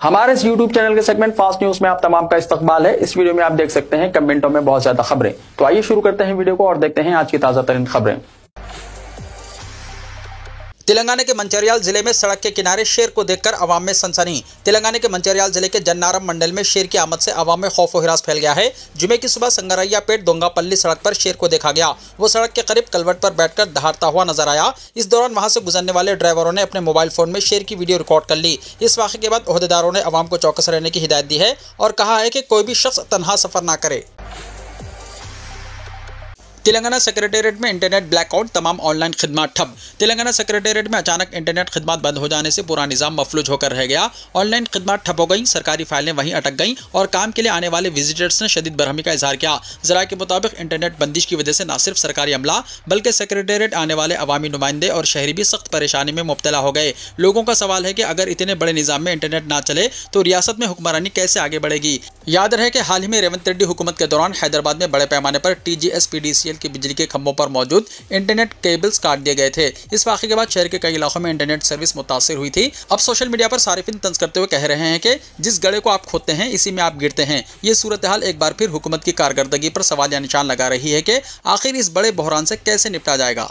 हमारे इस YouTube channel के सेगमेंट फास्ट न्यूज में आप तमाम का इस्तकबाल है। इस वीडियो में आप देख सकते हैं कमेंटों में बहुत ज्यादा खबरें। तो आइए शुरू करते हैं वीडियो को और देखते हैं आज की ताजा तरीन खबरें। तेलंगाना के मंचिर्याल जिले में सड़क के किनारे शेर को देखकर अवाम में सनसनी। तेलंगाना के मंचिर्याल जिले के जन्नारम मंडल में शेर की आमद से अवाम में खौफ व हिरास फैल गया है। जुमे की सुबह संगरैयापेट दोंगापल्ली सड़क पर शेर को देखा गया। वो सड़क के करीब कलवट पर बैठकर दहाड़ता हुआ नजर आया। इस दौरान वहां से गुजरने वाले ड्राइवरों ने अपने मोबाइल फोन में शेर की वीडियो रिकॉर्ड कर ली। इस वाक़े के बाद ओहदेदारों ने अवाम को चौकस रहने की हिदायत दी है और कहा है कि कोई भी शख्स तन्हा सफर ना करे। तेलंगाना सेक्रेटेरिएट में इंटरनेट ब्लैकआउट, तमाम ऑनलाइन खिदमत ठप। तेलंगाना सेक्रेटेरिएट में अचानक इंटरनेट खिदमत बंद हो जाने से पूरा निजाम मफलूज होकर रह गया। ऑनलाइन खिदमत ठप हो गई, सरकारी फाइलें वहीं अटक गईं और काम के लिए आने वाले विजिटर्स ने शदीद बरहमी का इजहार किया। जरा के मुताबिक इंटरनेट बंदिश की वजह से न सिर्फ सरकारी अमला बल्कि सेक्रेटेरिएट आने वाले अवामी नुमाइंदे और शहरी भी सख्त परेशानी में मुब्तला हो गए। लोगों का सवाल है कि अगर इतने बड़े निजाम में इंटरनेट ना चले तो रियासत में हुक्मरानी कैसे आगे बढ़ेगी। याद रहे कि हाल ही में रेवंत रेड्डी हुकूमत के दौरान हैदराबाद में बड़े पैमाने पर TGS-PDCL की बिजली के खंभों पर मौजूद इंटरनेट केबल्स काट दिए गए थे। इस वाक़े के बाद शहर के कई इलाकों में इंटरनेट सर्विस मुतासिर हुई थी। अब सोशल मीडिया पर सारिफिन तंज करते हुए कह रहे हैं कि जिस गड़े को आप खोदते हैं इसी में आप गिरते हैं। ये सूरत हाल एक बार फिर हुकूमत की कारकर्दगी पर सवाल या निशान लगा रही है कि आखिर इस बड़े बहरान से कैसे निपटा जाएगा।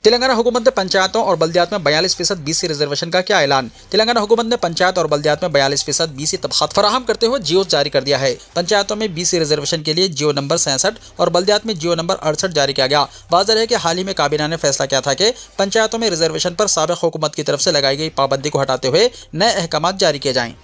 तेलंगाना हुकूमत ने पंचायतों और बल्दियात में 42% BC रिजर्वेशन का क्या ऐलान। तेलंगाना हुकूमत ने पंचायत और बल्दियात में 42% BC तबख़ात फराहम करते हुए जियो जारी कर दिया है। पंचायतों में BC रिजर्वेशन के लिए जियो नंबर 66 और बल्दियात में जियो नंबर 68 जारी किया गया। वाज़ेह है कि हाल ही में काबीना ने फैसला किया था कि पंचायतों में रिजर्वेशन पर साबिक़ हुकूमत की तरफ से लगाई गई पाबंदी को हटाते हुए नए अहकाम जारी किए जाएँ।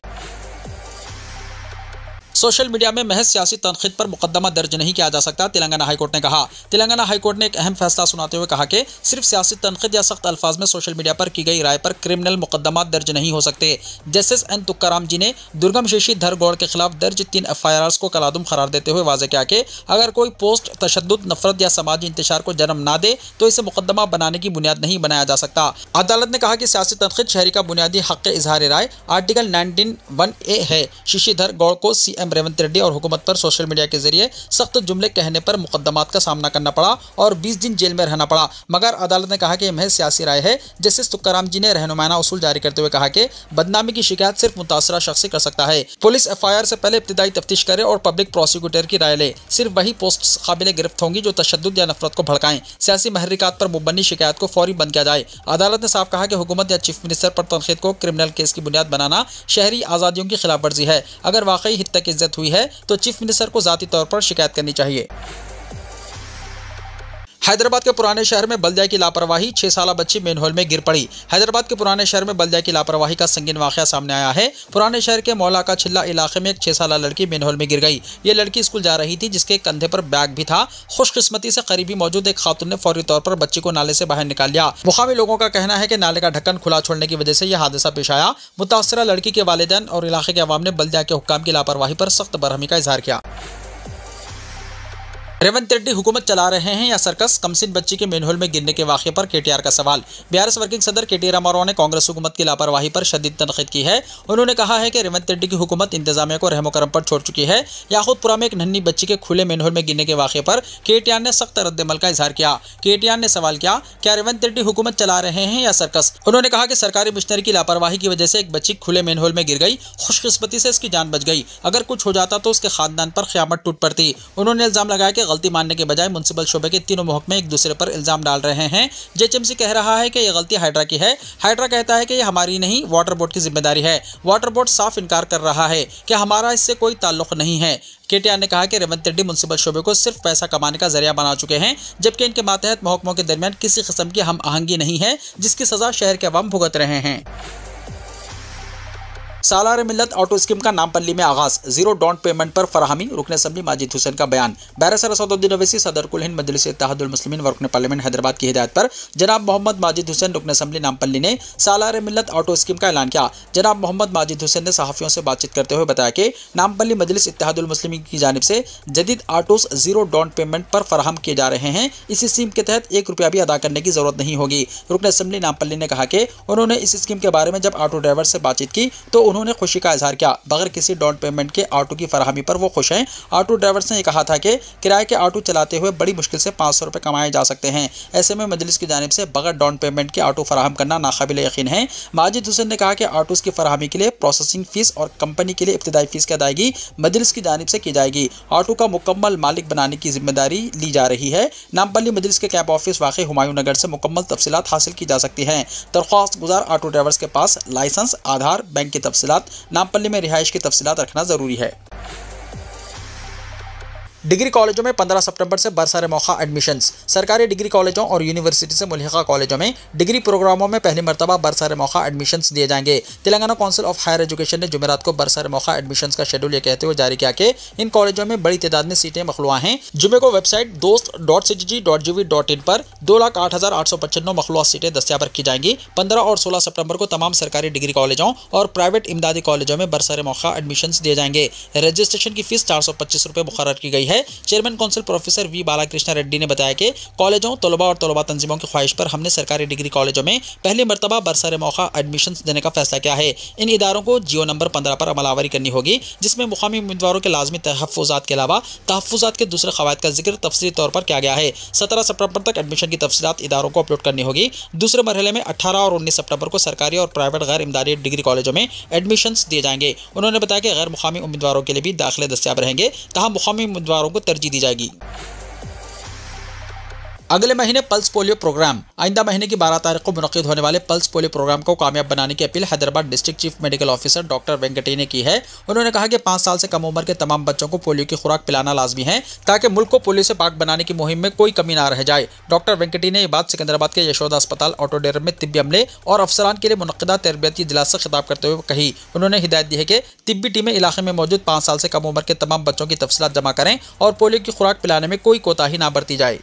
सोशल मीडिया में महज सियासी तनक़ीद पर मुकदमा दर्ज नहीं किया जा सकता, तेलंगाना हाईकोर्ट ने कहा। तेलंगाना हाईकोर्ट ने एक अहम फैसला सुनाते हुए कहा कि सिर्फ सियासी तनक़ीद या सख्त अल्फाज में सोशल मीडिया पर की गई राय पर क्रिमिनल मुकदमा दर्ज नहीं हो सकते। जस्टिस N तुक्काराम जी ने दुर्गम शेषी धर गौड़ के खिलाफ दर्ज 3 FIRs को कलादुम करार देते हुए वाज़ेह किया कि अगर कोई पोस्ट तशद्दुद, नफरत या समाजी इंतशार को जन्म ना दे तो इसे मुकदमा बनाने की बुनियाद नहीं बनाया जा सकता। अदालत ने कहा कि सियासी तनक़ीद शहरी का बुनियादी हक़ इज़हार राय आर्टिकल 19(1)A है। शशिधर गौड़ को CM रेवंत रेड्डी और हुकूमत पर सोशल मीडिया के जरिए सख्त जुमले कहने पर मुकदमात का सामना करना पड़ा और 20 दिन जेल में रहना पड़ा, मगर अदालत ने कहा कि यह महज सियासी राय है। जस्टिस तुक्काराम जी ने रहनुमाना उसूल जारी करते हुए कहा कि बदनामी की शिकायत सिर्फ मुतासरा शख्स कर सकता है। पुलिस FIR से पहले इब्तिदाई तफ्तीश करे और पब्लिक प्रोसिक्यूटर की राय ले। सिर्फ वही पोस्ट काबिल गिरफ्त होंगी जो तशद्दुद या नफरत को भड़काएं। सियासी महर्रिकात पर मुबन्नी शिकायत को फौरी बंद किया जाए। अदालत ने साफ कहा कि हुकूमत या चीफ मिनिस्टर पर तनक़ीद को क्रिमिनल केस की बुनियाद बनाना शहरी आज़ादियों की खिलाफ वर्जी है। अगर वाकई हित तक इज्जत हुई है तो चीफ मिनिस्टर को ज़ाती तौर पर शिकायत करनी चाहिए। हैदराबाद के पुराने शहर में बल्दिया की लापरवाही, 6 साला बच्ची मेनहोल में गिर पड़ी। हैदराबाद के पुराने शहर में बल्दिया की लापरवाही का संगीन वाक़या सामने आया है। पुराने शहर के मौला का छिल्ला इलाके में एक 6 साला लड़की मेनहोल में गिर गई। ये लड़की स्कूल जा रही थी जिसके कंधे पर बैग भी था। खुशकिस्मती से करीबी मौजूद एक खातून ने फौरी तौर पर बच्ची को नाले से बाहर निकाल लिया। मुकामी लोगों का कहना है कि नाले का ढक्कन खुला छोड़ने की वजह से यह हादसा पेश आया। मुतासरा लड़की के वालिदैन और इलाके के अवाम ने बल्दिया के हुक्काम की लापरवाही पर सख्त बरहमी का इजहार किया। रेवंत रेड्डी हुकूमत चला रहे हैं या सर्कस, कमसिन बच्ची के मेनहोल में गिरने के वाक़े पर KTR का सवाल। BRS वर्किंग सदर KT रामाराव ने कांग्रेस हुकूमत की लापरवाही पर शदीद तनक़ीद की है। उन्होंने कहा है कि रेवंत रेड्डी की हुकूमत इंतजामिया को रहमो करम पर छोड़ चुकी है। याकूतपुरा में एक नन्ही बच्ची के खुले मेनहोल में गिरने के वाक़े पर KTR ने सख्त रद्दमल का इजहार किया। KTR ने सवाल किया, क्या रेवंत रेड्डी हुकूमत चला रहे हैं या सर्कस। उन्होंने कहा कि सरकारी मिशनरी की लापरवाही की वजह से एक बच्ची खुले मेनहोल में गिर गई। खुशकिस्मती से इसकी जान बच गई, अगर कुछ हो जाता तो उसके खानदान पर क़यामत टूट पड़ती। उन्होंने इल्ज़ाम लगाया कि गलती मानने के बजाय मुंसिपल शोबे के तीनों महकमे एक दूसरे पर इल्जाम डाल रहे हैं। JHMC कह रहा है कि यह गलती हाइड्रा की है। हाइड्रा कहता है कि यह हमारी नहीं, वाटर बोर्ड की जिम्मेदारी है। वाटर बोर्ड साफ इनकार कर रहा है कि हमारा इससे कोई ताल्लुक नहीं है। KTR ने कहा कि रेवंत रेड्डी मुंसिपल शोबे को सिर्फ पैसा कमाने का जरिया बना चुके हैं, जबकि इनके मातहत महकमों के दरमियान किसी किस्म की हम आहंगी नहीं है जिसकी सजा शहर के अवाम भुगत रहे हैं। सालार मिल्लत ऑटो स्कीम का नामपल्ली में आगाज, 0 डाउन पेमेंट पर फराहमी, रुकन असम्बली माजिद हुसैन का बयान। बैरिस्टर असदुद्दीन ओवैसी सदर कुल हिंद मजलिस इत्तेहादुल मुस्लिमीन व रुकन पार्लियामेंट हैदराबाद की हिदायत पर जनाब मोहम्मद माजिद हुसैन रुकन असम्बली नामपल्ली ने सालार मिल्लत ऑटो स्कीम का ऐलान किया। जनाब मोहम्मद माजिद हुसैन ने सहाफ़ियों से बातचीत करते हुए बताया कि नामपल्ली मजलिस इत्तेहादुल मुस्लिमीन की जानिब से जदीद ऑटोस 0 डाउन पेमेंट पर फराहम किए जा रहे हैं। इस स्कीम के तहत 1 रुपया भी अदा करने की जरूरत नहीं होगी। रुकन असम्बली नामपल्ली ने कहा कि उन्होंने इस स्कीम के बारे में जब ऑटो ड्राइवर से बातचीत की तो उन्होंने खुशी का इजहार किया। बगैर किसी डाउन पेमेंट के ऑटो की फराहमी पर वो खुश हैं। ऑटो ड्राइवर्स ने कहा था कि किराए के ऑटो चलाते हुए बड़ी मुश्किल से 500 रुपये कमाए जा सकते हैं। ऐसे में मजलिस की जानिब से बगैर डाउन पेमेंट के ऑटो फराहम करना नाकाबिल यकीन है। माजिद हुसैन ने कहा कि ऑटोस की फराहमी के लिए प्रोसेसिंग फीस और कंपनी के लिए इब्तिदाई फीस की अदायगी मजलिस की जानिब से की जाएगी। ऑटो का मुकम्मल मालिक बनाने की जिम्मेदारी ली जा रही है। नामपल्ली मजलिस के कैंप ऑफिस वाक़ हुमायूं नगर से मुकम्मल तफसीलात हासिल की जा सकती हैं। दरख्वास्त गुजार ऑटो ड्राइवर्स के पास लाइसेंस, आधार, बैंक की तफसीलात, नामपल्ली में रिहाइश की तफसीलात रखना जरूरी है। डिग्री कॉलेजों में 15 सितंबर से बरसर मौका एडमिशन्स। सरकारी डिग्री कॉलेजों और यूनिवर्सिटी से मुल्हिका कॉलेजों में डिग्री प्रोग्रामों में पहली मरतबा बरसर मौका एडमिशन्स दिए जाएंगे। Telangana council of higher education ने जुमेरात को बरसर मौका एडमिशन्स का शेड्यूल ये कहते हुए जारी किया कि इन कॉलेजों में बड़ी तादाद में सीटें मखलूआ हैं। जुमे को वेबसाइट dost.cgg.gv.in पर 2,08,895 मखलूआ सीटें दस्तियाब रखी जाएंगी। 15 और 16 सितंबर को तमाम सरकारी डिग्री कॉलेजों और प्राइवेट इमदादी कॉलेजों में बरसर मौका एडमिशन्स दिए जाएंगे। रजिस्ट्रेशन की फीस 425 रुपये मुकर्रर की गई है। Chairman council professor V Balakrishna Reddy ने बताया कि कॉलेजों, तलबा और तलबा तंजीमों की ख्वाहिश पर हमने सरकारी डिग्री कॉलेजों में पहली मरतबा बरसर मौका एडमिशन्स देने का फैसला किया है। इन इदारों को जियो नंबर 15 पर अमलावरी करनी होगी, जिसमें मुकामी उम्मीदवारों के लाजमी तहफ़्फ़ुज़ात के अलावा तहफ़्फ़ुज़ात के दूसरे क़वायद का जिक्र तफसीली तौर पर किया गया है। 17 सितंबर तक एडमिशन की तफसीलात इदारों को अपलोड करनी होगी। दूसरे मरहले में 18 और 19 सितंबर को सरकारी और प्राइवेट गैर इमदादी डिग्री कॉलेजों में एडमिशन्स दिए जाएंगे। उन्होंने बताया कि गैर मुकामी उम्मीदवारों के लिए भी दाखिले दस्तियाब रहेंगे, तहाँ मुकामी उम्मीदवारों को तरजीह दी जाएगी। अगले महीने पल्स पोलियो प्रोग्राम। आइंदा महीने की 12 तारीख को मुनक़िद होने वाले पल्स पोलियो प्रोग्राम को कामयाब बनाने की appeal Hyderabad district chief medical officer doctor Venkati ने की है। उन्होंने कहा कि 5 साल से कम उम्र के तमाम बच्चों को पोलियो की खुराक पिलाना लाजमी है, ताकि मुल्क को पोलियो से पाक बनाने की मुहिम में कोई कमी ना रह जाए। डॉक्टर वेंकटी ने यह बात सिकंदराबाद के यशोदा अस्पताल ऑटोडेरम में तिब्बी अमले और अफसरान के लिए मुनक़िदा तरबियती इजलास से खिताब करते हुए कही। उन्होंने हिदायत दी है कि तिब्बी टीमें इलाके में मौजूद 5 साल से कम उम्र के तमाम बच्चों की तफसीलात जमा करें और पोलियो की खुराक पिलाने में कोई कोताही ना बरती जाए।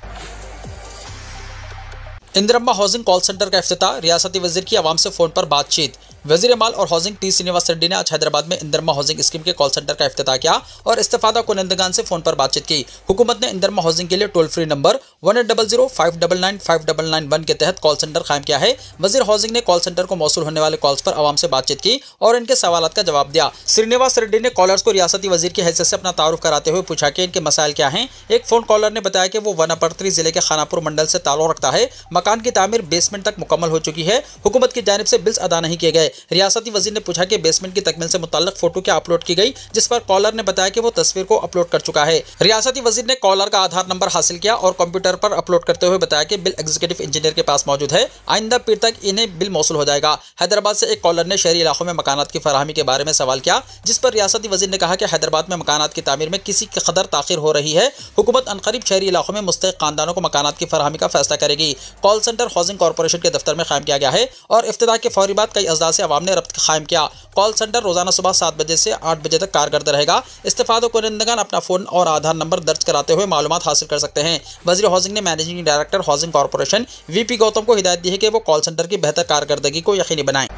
इंदिरम्मा हाउसिंग कॉल सेंटर का इफ्तिताह। रियासती वजीर की आवाम से फ़ोन पर बातचीत। वज़ीर माल और हाउसिंग टी श्रीनिवास रेड्डी ने आज हैदराबाद में इंदिरम्मा हाउसिंग स्कीम के कॉल सेंटर का इफ्तिताह किया और इस्तेफादा कुनंदगान से फ़ोन पर बातचीत की। हुकूमत ने इंदिरम्मा हाउसिंग के लिए टोल फ्री नंबर 1800-599-5991 के तहत कॉल सेंटर कायम किया है। वज़ीर हाउसिंग ने कॉल सेंटर को मौसूल होने वाले कॉल्स पर आवाम से बातचीत की और इनके सवालात का जवाब दिया। श्रीनिवास रेड्डी ने कॉलर्स को रियासती वजीर की हैसियत से अपना तारुफ कराते हुए पूछा कि इनके मसाइल क्या हैं। एक फ़ोन कॉलर ने बताया कि वो वनापर्त्री जिले के खानापुर मंडल से ताल्लुक़ रखता है। मकान की तामीर बेसमेंट तक मुकम्मल हो चुकी है। हुकूमत की जानिब से बिल्स अदा नहीं किए गए। रियासती वजीर ने पूछा कि बेसमेंट की तकमील से मुताल्लिक फोटो क्या अपलोड की गई, जिस पर कॉलर ने बताया कि वो तस्वीर को अपलोड कर चुका है। रियासती वजीर ने कॉलर का आधार नंबर हासिल किया और कंप्यूटर पर अपलोड करते हुए बताया कि बिल एग्जीक्यूटिव इंजीनियर के पास मौजूद है। आइंदा पीर तक इन्हें बिल मौसूल हो जाएगा। हैदराबाद से एक कॉलर ने शहरी इलाकों में मकानात की फराहमी के बारे में सवाल किया, जिस पर रियासती वजीर ने कहा कि हैदराबाद में मकानात की तामीर में किसी कदर ताखिर हो रही है। हुकूमत अनकरीब शहरी इलाकों में मुस्तहिक खानदानों को मकानात की फराहमी का फैसला करेगी। कॉल सेंटर हाउसिंग कॉर्पोरेशन के दफ्तर में कायम किया गया है और इफ्तिताह के फौरी बाद कई अज़दा से आवाम ने रब्त कायम किया। कॉल सेंटर रोजाना सुबह 7 बजे से 8 बजे तक कारगर रहेगा। इस्तेफादा कुनंदगान अपना फ़ोन और आधार नंबर दर्ज कराते हुए मालूमात हासिल कर सकते हैं। वज़ीर हाउसिंग ने managing director housing corporation VP Gautam को हिदायत दी है कि वो कॉल सेंटर की बेहतर कारकर्दगी को यकीनी बनाएं।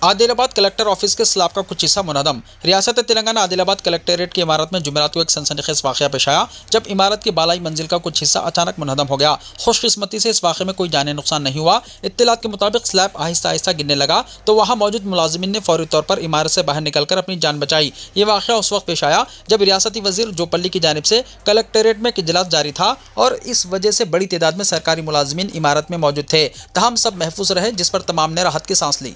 आदिलाबाद कलेक्टर ऑफिस के स्लैब का कुछ हिस्सा मुनहदम। रियासत तेलंगाना आदिलाबाद कलेक्ट्रेट की इमारत में जुमेरात को एक सनसनीखेज वाक़या पेश आया, जब इमारत की बालाई मंजिल का कुछ हिस्सा अचानक मुनहदम हो गया। खुशकिस्मती से इस वाक़े में कोई जानी नुकसान नहीं हुआ। इत्तलात के मुताबिक स्लैब आहिस्ता आहिस्ता गिरने लगा तो वहाँ मौजूद मुलाजिमीन ने फौरी तौर पर इमारत से बाहर निकलकर अपनी जान बचाई। ये वाक़या उस वक्त पेश आया जब रियासती वजीर जोपल्ली की जानिब से कलेक्ट्रेट में एक इजलास जारी था और इस वजह से बड़ी तादाद में सरकारी मुलाजिमीन इमारत में मौजूद थे। तमाम सब महफूज रहे, जिस पर तमाम ने राहत की सांस ली।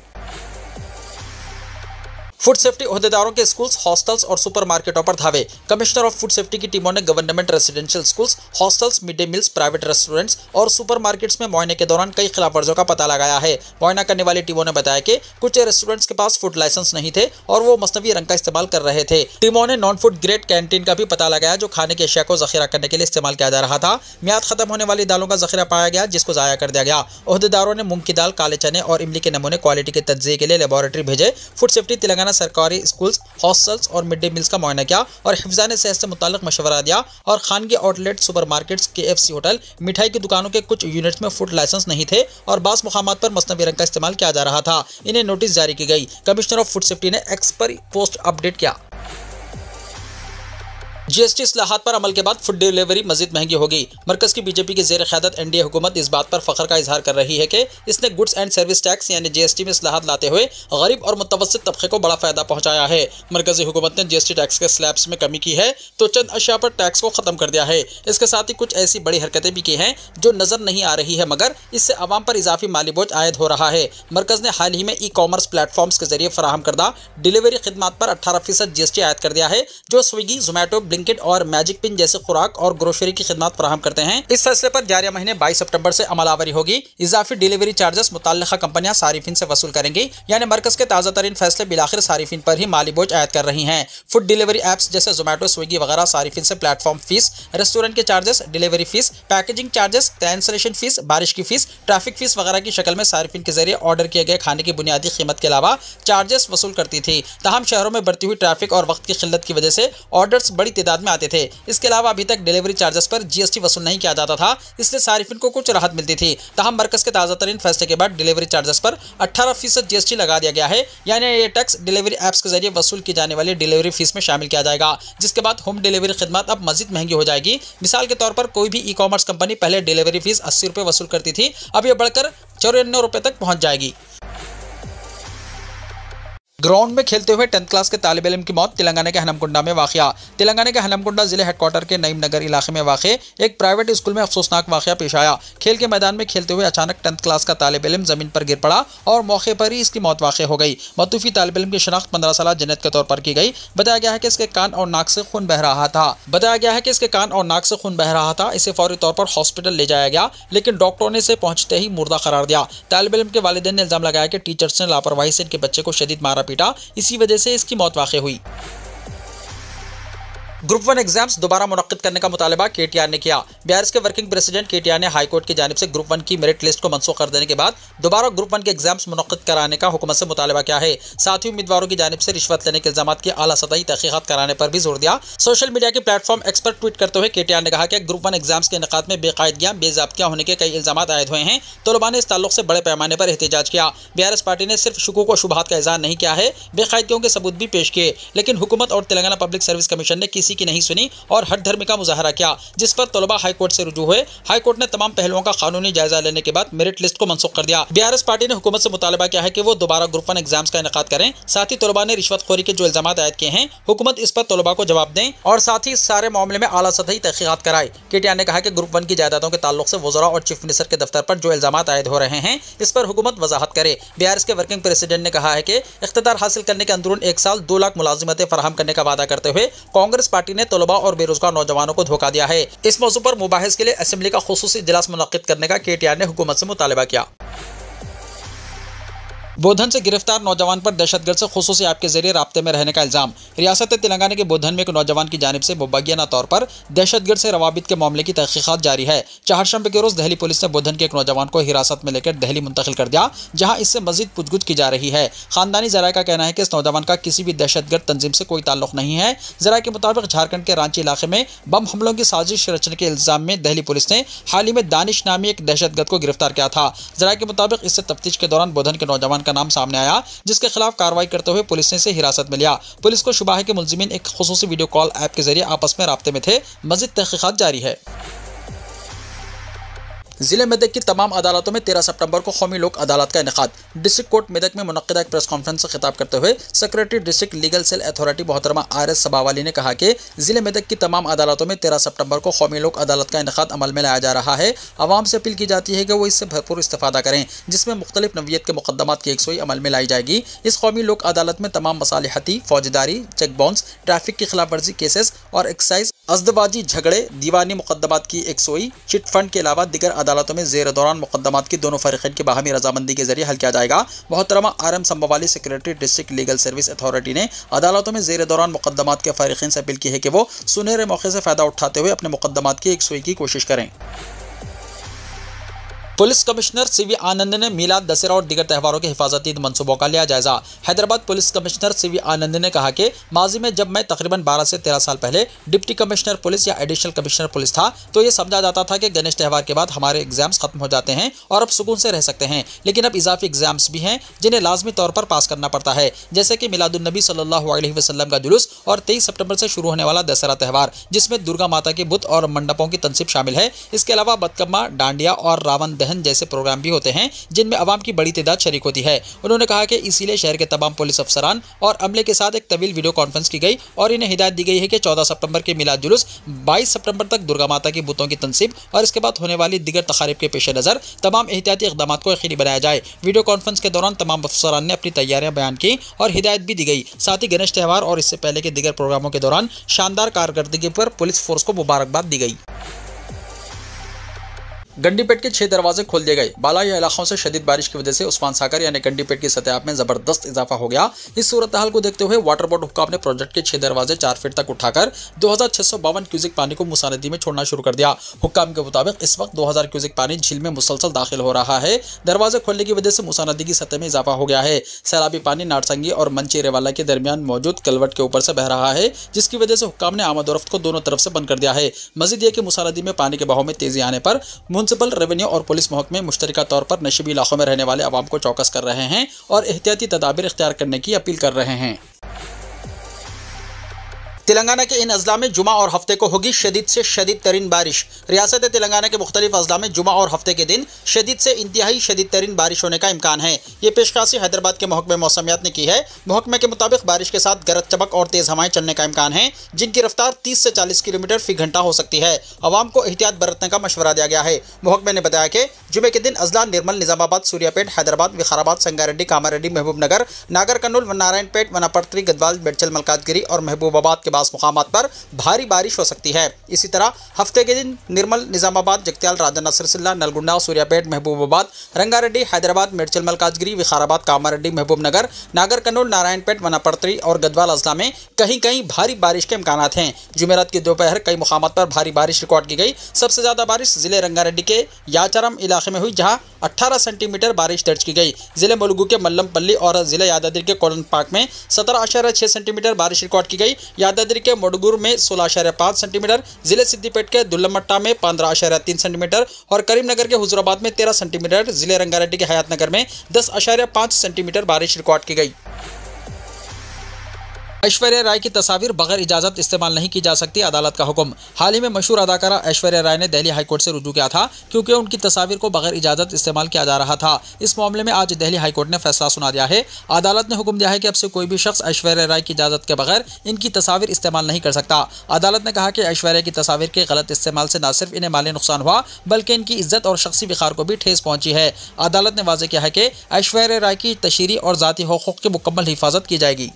फूड सेफ्टी अहदेदारों के स्कूल्स, हॉस्टल्स और सुपरमार्केटों पर धावे। कमिश्नर ऑफ फूड सेफ्टी की टीमों ने government residential schools, hostels, mid day meals, private restaurants और सुपरमार्केट्स में मुआयने के दौरान कई खिलाफ वर्जियों का पता लगाया है। मुआयना करने वाली टीमों ने बताया कि कुछ रेस्टोरेंट्स के पास फूड लाइसेंस नहीं थे और वो मसनवी रंग का इस्तेमाल कर रहे थे। टीमों ने नॉन फूड ग्रेड कैंटीन का भी पता लगाया, जो खाने की अशिया को जखीरा करने के लिए इस्तेमाल किया जा रहा था। मियाद खत्म होने वाली दालों का जखीरा पाया गया, जिसको ज़ाया कर दिया गया। अहदेदारों ने मूंग की दाल, काले चने और इमली के नमूने क्वालिटी के तज्जिए के लिए लेबोरेटरी भेजे। फूड सेफ्टी तेलंगाना सरकारी स्कूल, हॉस्टल्स और मिड डे मील्स का मुआयना किया और हिफ्ज़ान सेहत से मुताल्लिक मशवरा दिया और खानगी आउटलेट, सुपरमार्केट्स, KFC होटल, मिठाई की दुकानों के कुछ यूनिट्स में फूड लाइसेंस नहीं थे और बास मुकामात पर मसनवी रंग का इस्तेमाल किया जा रहा था। इन्हें नोटिस जारी की गई। कमिश्नर ऑफ फूड सेफ्टी ने एक्स पर पोस्ट अपडेट किया। जीएसटी इस्लाहात पर अमल के बाद फूड डिलीवरी मजीद महंगी होगी। मरकज की बीजेपी की ज़ेर क़यादत एनडीए हुकूमत इस बात पर फख्र का इजहार कर रही है कि इसने गुड्स एंड सर्विस टैक्स यानी जीएसटी में इस्लाहात लाते हुए गरीब और मुतवस्सित तबके को बड़ा फायदा पहुंचाया है। मरकजी हुकूमत ने जीएसटी टैक्स के स्लैब्स में कमी की है तो चंद अशिया पर टैक्स को खत्म कर दिया है। इसके साथ ही कुछ ऐसी बड़ी हरकतें भी की हैं जो नजर नहीं आ रही है, मगर इससे अवाम पर इजाफी माली बोझ आयद हो रहा है। मरकज ने हाल ही में ई कॉमर्स प्लेटफॉर्म्स के जरिए फराहम करदा डिलीवरी खिदमात पर 18% जीएसटी आयद कर दिया है, जो स्विगी, जोमेटो, ब्लिंकिट और मैजिक पिन जैसे खुराक और ग्रोसरी की खिदमत फराहम करते हैं। इस फैसले पर जारिया महीने 22 सितंबर से अमलावरी होगी। इजाफी डिलीवरी चार्जेस मुतल्लिका कंपनियां सारिफिन से वसूल करेंगी, यानी मरकज के ताज़ा तरीन फैसले बिलाखिर सारिफिन पर ही माली बोझ आयद कर रही हैं। फूड डिलीवरी एप्स जैसे जोमेटो, स्विगी वगैरह सारिफिन से प्लेटफॉर्म फीस, रेस्टोरेंट के charges, delivery fees, packaging charges, cancellation fees, बारिश की फीस, ट्रैफिक फीस वगैरह की शक्ल में सारिफिन के जरिए ऑर्डर किए गए खाने की बुनियादी कीमत के अलावा चार्जेस वसूल करती थी। तमाम शहरों में बढ़ती हुई ट्रैफिक और वक्त की किल्लत की वजह से ऑर्डर्स बड़ी तादाद में आते थे। इसके अलावा अभी तक डिलीवरी चार्जेस पर जीएसटी वसूल नहीं किया जाता था, इसलिए सारिफिन को कुछ राहत मिलती थी। तहम मरकज के ताज़ा तरीन फैसले के बाद डिलीवरी चार्जेस पर 18% जीएसटी लगा दिया गया है, यानी ये टैक्स डिलीवरी एप्स के जरिए वसूल की जाने वाली डिलीवरी फीस में शामिल किया जाएगा, जिसके बाद होम डिलीवरी खिदमत अब मजीद महंगी हो जाएगी। मिसाल के तौर पर कोई भी ई कॉमर्स कंपनी पहले डिलीवरी फीस 80 रुपये वसूल करती थी, अब यह बढ़कर 94 रुपये तक पहुंच जाएगी। ग्राउंड में खेलते हुए 10th क्लास के तालिब इल्म की मौत तेलंगाना के हनमकुंडा में वाक़या। तेलंगाना के हनमकुंडा जिले हेडक्वार्टर के नईम नगर इलाके में वाक़ एक प्राइवेट स्कूल में अफसोसनाक वाक़या पेश आया। खेल के मैदान में खेलते हुए अचानक 10th क्लास का तालिब इल्म जमीन पर गिर पड़ा और मौके पर ही इसकी मौत वाक़ हो गई। मतूफी तालिब इल्म की शनाख्त 15 साल जन्नत के तौर पर की गई। बताया गया है कि इसके कान और नाक से खून बह रहा था। इसे फौरी तौर पर हॉस्पिटल ले जाया गया, लेकिन डॉक्टरों ने इसे पहुंचते ही मुर्दा करार दिया। तालिब इल्म के वालिदैन ने इल्जाम लगाया कि टीचर्स ने लापरवाही से इनके बच्चे को शदीद मारा पीटा, इसी वजह से इसकी मौत वाक़ हुई। ग्रुप 1 एग्जाम्स दोबारा मुनक्किद करने का मुतालबा केटीआर ने किया। बीआरएस के वर्किंग प्रेसिडेंट केटीआर ने हाई कोर्ट की जानिब से ग्रुप 1 की मेरिट लिस्ट को मनसूख कर देने के बाद दोबारा ग्रुप 1 के एग्जाम्स मुनक्किद कराने का हुकूमत से मुतालबा किया है। साथ ही उम्मीदवारों की जानिब से रिश्वत लेने के इल्जामात की आला सतही तहकीकात कराने पर भी जोर दिया। सोशल मीडिया के प्लेटफॉर्म एक्स पर ट्वीट करते हुए केटीआर ने कहा कि ग्रुप 1 एग्जाम्स के इनेकाद में बेकायदगियां, बेज़ाब्तियां होने के कई इल्जामात आयद हुए हैं। तलबा ने इस ताल्लुक से बड़े पैमाने पर एहतजाज किया। बीआरएस पार्टी ने सिर्फ शुकूक व शुबहात का इज़हार नहीं किया है, बेकायदगियों के सबूत भी पेश किए, लेकिन हुकूमत और तेलंगाना पब्लिक सर्विस कमीशन ने किसी की नहीं सुनी और हट धर्मी का मुजाहरा किया, जिस पर तलबा हाई कोर्ट से रुजू हुए। हाई कोर्ट ने तमाम पहलुओं का कानूनी जायजा लेने के बाद मेरिट लिस्ट को मनसूख कर दिया। बीआरएस पार्टी ने हुकूमत से मुतालबा किया है कि वो दोबारा ग्रुप 1 एग्जाम्स का इनेकाद करें। साथ ही तलबा ने रिश्वतखोरी के जो इल्जामात आयद किए हैं, हुकूमत इस पर तलबा को जवाब दें और साथ ही इस सारे मामले में आला सतही तहकीकात कराए। केटीआर ने कहा कि ग्रुप 1 की जायदादों के ताल्लुक से वज़रा और चीफ मिनिस्टर के दफ्तर पर जो इल्जामात आयद हो रहे हैं, इस पर हुकूमत वजाहत करे। बीआरएस के वर्किंग प्रेसिडेंट ने कहा है कि इख्तियार हासिल करने के अंदरून 1 साल 2 लाख मुलाजिमतें फराहम करने का वादा करते हुए कांग्रेस पार्टी ने तलबा और बेरोजगार नौजवानों को धोखा दिया है। इस मौजू पर मुबाहिस के लिए असेंबली का खुसूसी इजलास मुनक्किद करने का केटीआर ने हुकूमत से मुतालबा किया। बोधन से गिरफ्तार नौजवान पर दहशतगर्द से खुसूसी ऐप के जरिए राब्ते में रहने का इल्जाम। रियासत तेलंगाना के बोधन में एक नौजवान की जानिब से मुबैना तौर पर दहशतगर्द से रवाबित के मामले की तहकीकात जारी है। चारशंबे के रोज दिल्ली पुलिस ने बोधन के एक नौजवान को हिरासत में लेकर दिल्ली मुंतकिल कर दिया, जहां इससे मजीद पूछगुछ की जा रही है। खानदानी जराये का कहना है कि इस नौजवान का किसी भी दहशतगर्द तंजीम से कोई ताल्लुक नहीं है। जराये के मुताबिक झारखंड के रांची इलाके में बम हमलों की साजिश रचने के इल्जाम में दिल्ली पुलिस ने हाल ही में दानिश नामी एक दहशतगर्द को गिरफ्तार किया था। जराये के मुताबिक इससे तफ्तीश के दौरान बोधन के नौजवान का नाम सामने आया, जिसके खिलाफ कार्रवाई करते हुए पुलिस ने इसे हिरासत में लिया। पुलिस को शुबा है कि मुलजिमीन एक खुसूसी वीडियो कॉल ऐप के जरिए आपस में राब्ते में थे। मजीद तहकीकात जारी है। जिले मेदक की तमाम अदालतों में 13 सितंबर को कौमी लोक अदालत का इनेकाद। डिस्ट्रिक्ट कोर्ट मेदक में मुनक्किदा एक प्रेस कॉन्फ्रेंस से खिताब करते हुए secretary district legal cell authority मोहतरमा RS सबावाली ने कहा कि जिले मेदक की तमाम अदालतों में 13 सितंबर को कौमी लोक अदालत का इनेकाद अमल में लाया जा रहा है। आवाम से अपील की जाती है कि वो इससे भरपूर इस्तेफादा करें, जिसमें मुख्तलिफ नवीयत के मुकदमात की यकसोई अमल में लाई जाएगी। इस कौमी लोक अदालत में तमाम मसालिहती, फौजदारी, चेक बाउंस, ट्रैफिक की खिलाफ वर्जी केसेस और एक्साइज, अज़दबाजी झगड़े, दीवानी मुकदमात की यकसोई, चिट फंड के अलावा दिगर अदालतों में ज़ेर दौरान मुकदमात की दोनों फरीक़ैन की बाहमी रजामंदी के जरिए हल किया जाएगा। मोहतरमा RM Sambavali secretary district legal service authority ने अदालतों में ज़ेर दौरान मुकदमात के फरीक़ैन से अपील की है कि वो सुनहरे मौके से फ़ायदा उठाते हुए अपने मुकदमात की यकसोई की कोशिश करें। पुलिस कमिश्नर सीवी आनंद ने मीलाद, दशहरा और दीगर त्योहारों के हिफाजती मंसूबों का लिया जायजा। हैदराबाद पुलिस कमिश्नर सीवी आनंद ने कहा कि माजी में जब मैं तकरीबन 12 से 13 साल पहले डिप्टी कमिश्नर पुलिस या एडिशनल कमिश्नर पुलिस था तो ये समझा जाता था कि गणेश त्यौहार के बाद हमारे एग्जाम्स खत्म हो जाते हैं और अब सुकून से रह सकते हैं, लेकिन अब इजाफी एग्जाम्स भी हैं जिन्हें लाजमी तौर पर पास करना पड़ता है, जैसे कि मिलादुन्नबी सल्लल्लाहु अलैहि वसल्लम का जुलूस और 23 सितंबर से शुरू होने वाला दशहरा त्यौहार, जिसमें दुर्गा माता के बुत और मंडपों की तनसीब शामिल है। इसके अलावा बतकम्मा, डांडिया और रावण दहन जैसे प्रोग्राम भी होते हैं जिनमें अवाम की बड़ी तादाद शरीक होती है। उन्होंने कहा कि इसीलिए शहर के तमाम पुलिस अफसरान और अमले के साथ एक तवील वीडियो कॉन्फ्रेंस की गई और इन्हें हिदायत दी गई है कि 14 सितंबर के मिलाद जुलूस, 22 सितंबर तक दुर्गा माता की बुतों की तनसीब और इसके बाद होने वाली दीगर तकारीब के पेश नज़र तमाम एहतियाती इक़दाम को यकीनी बनाया जाए। वीडियो कॉन्फ्रेंस के दौरान तमाम अफसरान ने अपनी तैयारियां बयान की और हिदायत भी दी गई। साथ ही गणेश त्यौहार और इससे पहले के दीगर प्रोग्रामों के दौरान शानदार कारकर्दगी पर पुलिस फोर्स को मुबारकबाद दी गई। गंडीपेट के 6 दरवाजे खोल दिए गए। बालाई इलाकों से शदीद बारिश की वजह से उस्मान सागर यानी गंडीपेट की सतह में जबरदस्त इजाफा हो गया। इस सूरत हाल को देखते हुए वाटर बोर्ड हुक्काम ने प्रोजेक्ट के 6 दरवाजे 4 फीट तक उठाकर 2652 क्यूसिक पानी को मूसा नदी में छोड़ना शुरू कर दिया। हुक्काम के मुताबिक इस वक्त 2000 क्यूसिक पानी झील में मुसलसल दाखिल हो रहा है। दरवाजे खोलने की वजह से मूसा नदी की सतह में इजाफा हो गया है। सैलाबी पानी नारसंगी और मंचेरेवाला के दरमियान मौजूद कलवट के ऊपर से बह रहा है, जिसकी वजह से हुक्काम ने आमद-ओ-रफ्त को दोनों तरफ से बंद कर दिया है। मजीद ये कि मूसा नदी में पानी के बहाव में तेजी आने पर म्युनिसिपल, रेवेन्यू और पुलिस महकमे मुश्तरका तौर पर नशीबी इलाकों में रहने वाले अवाम को चौकस कर रहे हैं और एहतियाती तदाबीर इख्तियार करने की अपील कर रहे हैं। तेलंगाना के इन अजला में जुमा और हफ्ते को होगी शदीद से शदीद तरीन बारिश। रियासत तेलंगाना के मुख्तलिफ अजला में जुमा और हफ्ते के दिन शदीद से इंतहाई शदीद तरीन बारिश होने का इम्कान है। ये पेशकाशी हैदराबाद के महकमे मौसमियात ने की है। महकमे के मुताबिक बारिश के साथ गरज चमक और तेज़ हवाएं चलने का इम्कान है, जिनकी रफ्तार 30 से 40 किलोमीटर फी घंटा हो सकती है। अवाम को एहतियात बरतने का मशवरा दिया गया है। महकमे ने बताया कि जुमे के दिन अजला निर्मल, निजामाबाद, सूर्यापेट, हैदराबाद, विखाराबाद, संगारेड्डी, कामारेड्डी, महबूबनगर, नागर कर्नूल, नारायणपेट, वनापट्टी, गदवाल, बेडचल, मलकाजगिरी और महबूबाबाद के बास मुकामात पर भारी बारिश हो सकती है। इसी तरह हफ्ते के दिन निर्मल, निजामाबाद, जगत्याल, राजन्ना सिरसिल्ला, नलगुंडा, सूर्यापेट, महबूबाबाद, रंगारेड्डी, हैदराबाद, मेडचल, मलकाजगिरी, विखाराबाद, कामारेड्डी, महबूबनगर, नागर कर्नूल, नारायणपेट, वनापट्टी और गदवाल अजला में कहीं कहीं भारी बारिश के इम्कान हैं। जुमेरात की दोपहर कई मुकामात पर भारी बारिश रिकॉर्ड की गई। सबसे ज्यादा बारिश जिले रंगारेड्डी के याचारम इलाके में हुई, जहां 18 सेंटीमीटर बारिश दर्ज की गई। जिले मुलुगु के मल्लमपल्ली और जिले यादाद्री के कोलन पार्क में 17.6 सेंटीमीटर बारिश रिकॉर्ड की गई। यादाद्री के मोडगुर में 16.5 सेंटीमीटर, जिले सिद्दीपेट के दुल्लमट्टा में 15.3 सेंटीमीटर और करीमनगर के हुजूराबाद में 13 सेंटीमीटर, जिले रंगारेड्डी के हयातनगर में 10.5 सेंटीमीटर बारिश रिकॉर्ड की गई। ऐश्वर्या राय की तस्वीर बगैर इजाजत इस्तेमाल नहीं की जा सकती, अदालत का हुक्म। हाल ही में मशहूर अदाकारा ऐश्वर्या राय ने दिल्ली हाईकोर्ट से रुजू किया था क्योंकि उनकी तस्वीर को बगैर इजाजत इस्तेमाल किया जा रहा था। इस मामले में आज दिल्ली हाईकोर्ट ने फैसला सुना दिया है। अदालत ने हुक्म दिया है कि अब से कोई भी शख्स ऐश्वर्या राय की इजाजत के बगैर इनकी तस्वीर इस्तेमाल नहीं कर सकता। अदालत ने कहा कि ऐश्वर्या की तस्वीर के गलत इस्तेमाल से न सिर्फ इन्हें माली नुकसान हुआ बल्कि इनकी इज्जत और शख्सी विखार को भी ठेस पहुंची है। अदालत ने वाज़ेह किया है कि ऐश्वर्या राय की तशरीरी और ज़ाती हुकूक की मुकम्मल हिफाजत की जाएगी।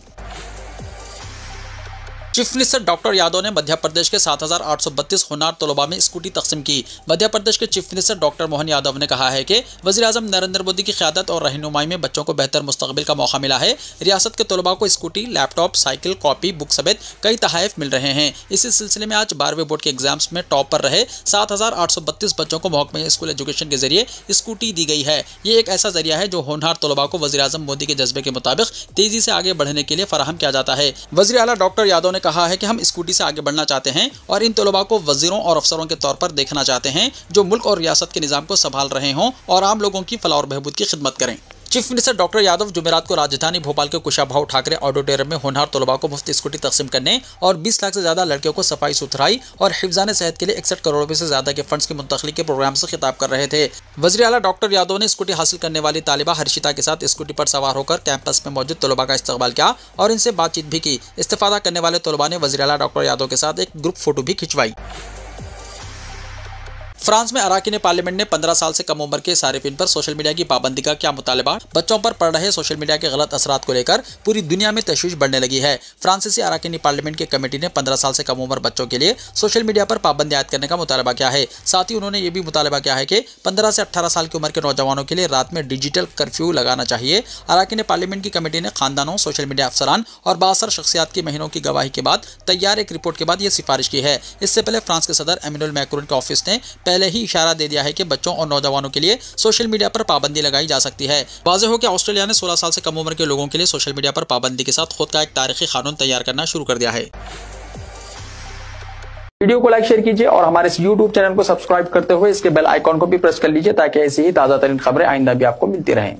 चीफ मिनिस्टर डॉक्टर यादव ने मध्य प्रदेश के 7,832 होनार तलबा में स्कूटी तकसीम की। मध्य प्रदेश के chief minister doctor Mohan Yadav ने कहा है कि वज़ीर-ए-आज़म नरेंद्र मोदी की क़यादत और रहनुमाई में बच्चों को बेहतर मुस्तक़बिल का मौका मिला है। रियासत के तलबा को scooty, laptop, cycle, copy, book समेत कई तोहफ़े मिल रहे हैं। इसी सिलसिले में आज 12वीं बोर्ड के एग्जाम्स में टॉप पर रहे 7,832 बच्चों को महकमे स्कूल एजुकेशन के जरिए स्कूटी दी गई है। ये एक ऐसा जरिया है जो होनहार तलबा को वज़ीर-ए-आज़म मोदी के जज्बे के मुताबिक तेजी से आगे बढ़ने के लिए फराहम किया जाता है। वज़ीर आला डॉक्टर यादव ने कहा है कि हम स्कूटी से आगे बढ़ना चाहते हैं और इन तलबा को वजीरों और अफसरों के तौर पर देखना चाहते हैं जो मुल्क और रियासत के निज़ाम को संभाल रहे हों और आम लोगों की फलाह और बहबूद की खिदमत करें। चीफ मिनिस्टर डॉक्टर यादव जुमेरात को राजधानी भोपाल के कुशाभाऊ ठाकरे ऑडिटोरियम में होनहार तलबा को मुफ्त स्कूटी तकसीम करने और 20 लाख से ज्यादा लड़कियों को सफाई सुथराई और हिफ्ज़ान सेहत के लिए 61 करोड़ रुपए से ज्यादा के फंड्स की मुंतकली के प्रोग्राम से खिताब कर रहे थे। वज़ीर आला डॉक्टर यादव ने स्कूटी हासिल करने वाली तालिबा हर्षिता के साथ स्कूटी पर सवार होकर कैंपस में मौजूद तलबा का इस्तकबाल किया और इनसे बातचीत भी की। इस्तिफादा करने वाले तलबा ने वज़ीर आला डॉक्टर यादव के साथ एक ग्रुप फोटो भी खिंचवाई। फ्रांस में अराकीन पार्लियामेंट ने 15 साल से कम उम्र के सारिफिन पर सोशल मीडिया की पाबंदी का क्या मुतालबा। बच्चों पर पड़ रहे सोशल मीडिया के गलत असरात को लेकर पूरी दुनिया में तशवीश बढ़ने लगी है। फ्रांसीसी अराकीनी पार्लियामेंट की कमेटी ने 15 साल से कम उम्र बच्चों के लिए सोशल मीडिया पर पाबंदी आयद करने का मुतालबा किया है। साथ ही उन्होंने ये भी मुतालबा किया है कि 15 से 18 साल की उम्र के नौजवानों के लिए रात में डिजिटल कर्फ्यू लगाना चाहिए। अराकीन पार्लियामेंट की कमेटी ने खानदानों, सोशल मीडिया अफसरान और बासर शख्सियात की महीनों की गवाही के बाद तैयार एक रिपोर्ट के बाद ये सिफारिश की है। इससे पहले फ्रांस के सदर एमेनुएल मैक्रोन के ऑफिस ने पहले ही इशारा दे दिया है कि बच्चों और नौजवानों के लिए सोशल मीडिया पर पाबंदी लगाई जा सकती है। वाज़ेह हो कि ऑस्ट्रेलिया ने 16 साल से कम उम्र के लोगों के लिए सोशल मीडिया पर पाबंदी के साथ खुद का एक तारीखी कानून तैयार करना शुरू कर दिया है। वीडियो को लाइक शेयर कीजिए और हमारे इस YouTube चैनल को सब्सक्राइब करते हुए इसके बेल आइकॉन को भी प्रेस कर लीजिए ताकि ऐसी ही ताजा तरीन खबरें आइंदा भी आपको मिलती रहें।